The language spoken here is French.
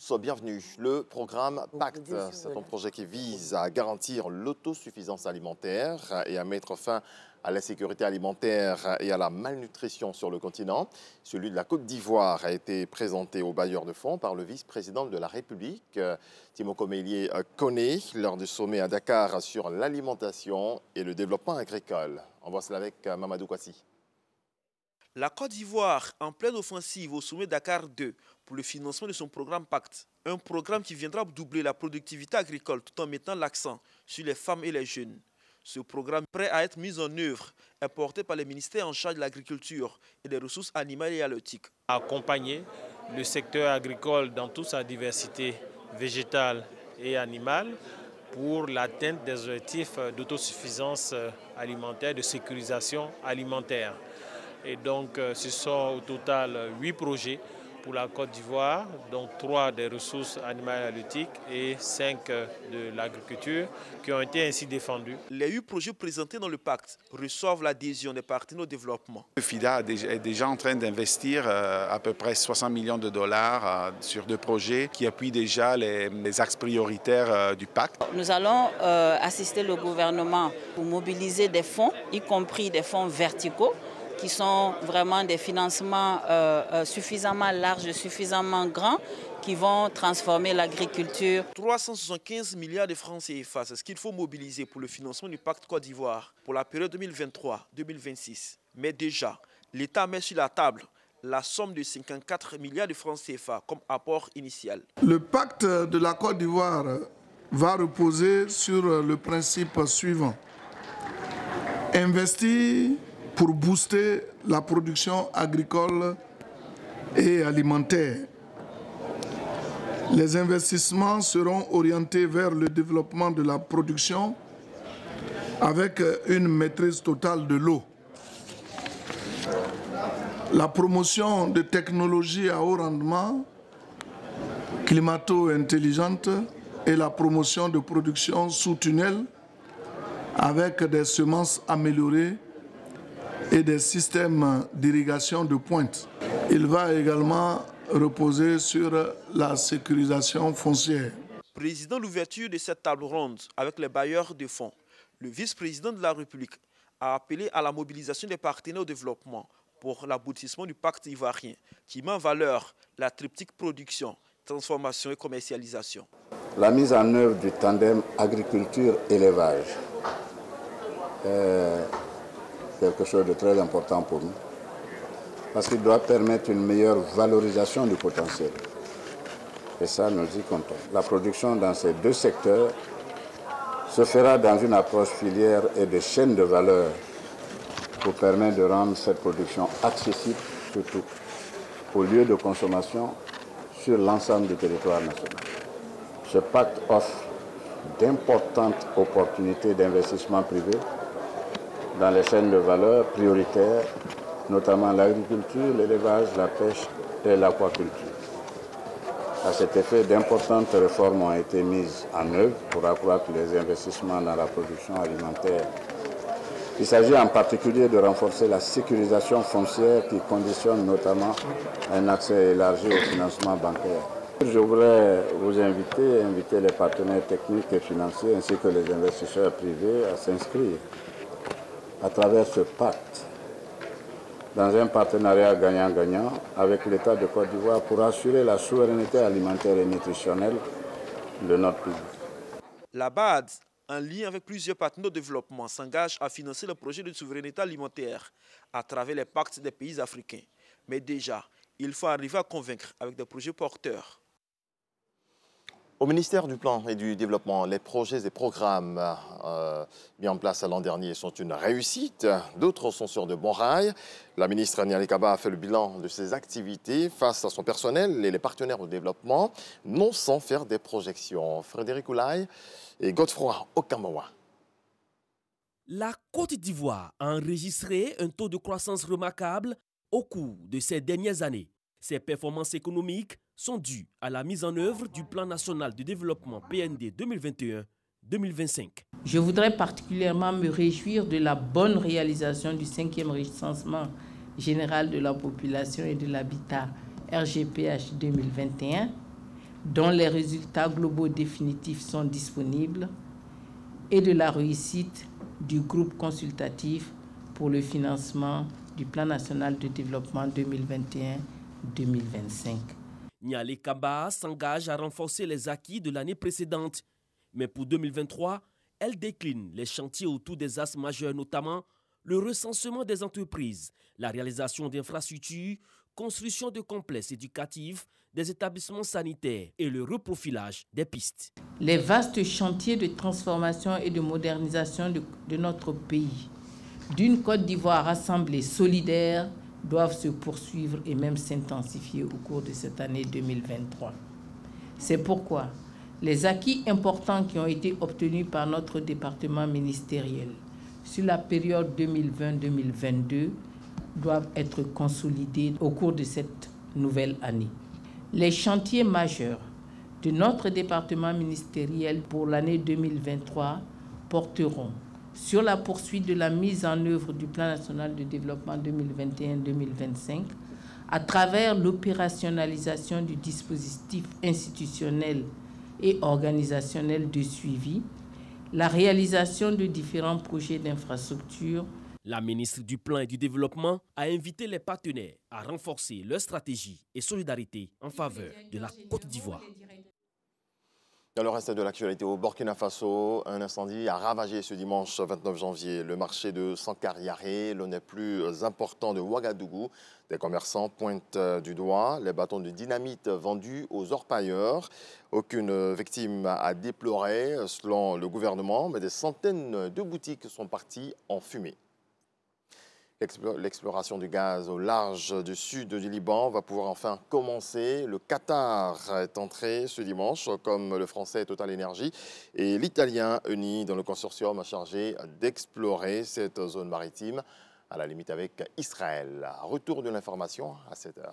tous bienvenue. Le programme Pacte, c'est un projet qui vise à garantir l'autosuffisance alimentaire et à mettre fin à l'insécurité alimentaire et à la malnutrition sur le continent. Celui de la Côte d'Ivoire a été présenté aux bailleurs de fonds par le vice-président de la République, Timoko Mélié Koné, lors du sommet à Dakar sur l'alimentation et le développement agricole. On voit cela avec Mamadou Kwasi. La Côte d'Ivoire en pleine offensive au sommet Dakar 2 pour le financement de son programme Pacte. Un programme qui viendra doubler la productivité agricole tout en mettant l'accent sur les femmes et les jeunes. Ce programme prêt à être mis en œuvre est porté par les ministères en charge de l'agriculture et des ressources animales et halieutiques. Accompagner le secteur agricole dans toute sa diversité végétale et animale pour l'atteinte des objectifs d'autosuffisance alimentaire, de sécurisation alimentaire. Et donc, ce sont au total 8 projets pour la Côte d'Ivoire, donc 3 des ressources animales et halieutiques et 5 de l'agriculture qui ont été ainsi défendus. Les 8 projets présentés dans le pacte reçoivent l'adhésion des partenaires au développement. Le FIDA est déjà en train d'investir à peu près 60 millions de dollars sur 2 projets qui appuient déjà les axes prioritaires du pacte. Nous allons assister le gouvernement pour mobiliser des fonds, y compris des fonds verticaux, qui sont vraiment des financements suffisamment larges, suffisamment grands, qui vont transformer l'agriculture. 375 milliards de francs CFA, c'est ce qu'il faut mobiliser pour le financement du pacte Côte d'Ivoire pour la période 2023-2026. Mais déjà, l'État met sur la table la somme de 54 milliards de francs CFA comme apport initial. Le pacte de la Côte d'Ivoire va reposer sur le principe suivant. Investir pour booster la production agricole et alimentaire. Les investissements seront orientés vers le développement de la production avec une maîtrise totale de l'eau. La promotion de technologies à haut rendement, climato-intelligentes et la promotion de production sous tunnel avec des semences améliorées et des systèmes d'irrigation de pointe. Il va également reposer sur la sécurisation foncière. Président de l'ouverture de cette table ronde avec les bailleurs de fonds, le vice-président de la République a appelé à la mobilisation des partenaires au développement pour l'aboutissement du pacte ivoirien qui met en valeur la triptyque production, transformation et commercialisation. La mise en œuvre du tandem agriculture-élevage quelque chose de très important pour nous, parce qu'il doit permettre une meilleure valorisation du potentiel. Et ça, nous y comptons. La production dans ces 2 secteurs se fera dans une approche filière et de chaîne de valeur pour permettre de rendre cette production accessible, surtout aux lieux de consommation sur l'ensemble du territoire national. Ce pacte offre d'importantes opportunités d'investissement privé dans les chaînes de valeur prioritaires, notamment l'agriculture, l'élevage, la pêche et l'aquaculture. À cet effet, d'importantes réformes ont été mises en œuvre pour accroître les investissements dans la production alimentaire. Il s'agit en particulier de renforcer la sécurisation foncière qui conditionne notamment un accès élargi au financement bancaire. Je voudrais vous inviter les partenaires techniques et financiers ainsi que les investisseurs privés à s'inscrire à travers ce pacte dans un partenariat gagnant-gagnant avec l'État de Côte d'Ivoire pour assurer la souveraineté alimentaire et nutritionnelle de notre pays. La BAD, en lien avec plusieurs partenaires de développement, s'engage à financer le projet de souveraineté alimentaire à travers les pactes des pays africains. Mais déjà, il faut arriver à convaincre avec des projets porteurs. Au ministère du Plan et du Développement, les projets et programmes mis en place l'an dernier sont une réussite. D'autres sont sur de bons rails. La ministre Niali Kaba a fait le bilan de ses activités face à son personnel et les partenaires au développement, non sans faire des projections. Frédéric Oulaye et Godefroy Okamawa. La Côte d'Ivoire a enregistré un taux de croissance remarquable au cours de ces dernières années. Ces performances économiques sont dues à la mise en œuvre du Plan national de développement PND 2021-2025. Je voudrais particulièrement me réjouir de la bonne réalisation du 5e recensement général de la population et de l'habitat RGPH 2021, dont les résultats globaux définitifs sont disponibles, et de la réussite du groupe consultatif pour le financement du Plan national de développement 2021-2025. Nialé Kaba s'engage à renforcer les acquis de l'année précédente. Mais pour 2023, elle décline les chantiers autour des axes majeurs, notamment le recensement des entreprises, la réalisation d'infrastructures, construction de complexes éducatifs, des établissements sanitaires et le reprofilage des pistes. Les vastes chantiers de transformation et de modernisation de notre pays, d'une Côte d'Ivoire rassemblée, solidaire, doivent se poursuivre et même s'intensifier au cours de cette année 2023. C'est pourquoi les acquis importants qui ont été obtenus par notre département ministériel sur la période 2020-2022 doivent être consolidés au cours de cette nouvelle année. Les chantiers majeurs de notre département ministériel pour l'année 2023 porteront sur la poursuite de la mise en œuvre du Plan national de développement 2021-2025 à travers l'opérationnalisation du dispositif institutionnel et organisationnel de suivi, la réalisation de différents projets d'infrastructure. La ministre du Plan et du Développement a invité les partenaires à renforcer leur stratégie et solidarité en faveur de la Côte d'Ivoire. Dans le reste de l'actualité, au Burkina Faso, un incendie a ravagé ce dimanche 29 janvier le marché de Sankariaré, l'un des plus importants de Ouagadougou. Des commerçants pointent du doigt les bâtons de dynamite vendus aux orpailleurs. Aucune victime à déplorer selon le gouvernement, mais des centaines de boutiques sont parties en fumée. L'exploration du gaz au large du sud du Liban va pouvoir enfin commencer. Le Qatar est entré ce dimanche, comme le français Total Energy et l'italien Eni dans le consortium chargé d'explorer cette zone maritime à la limite avec Israël. Retour de l'information à 7 h.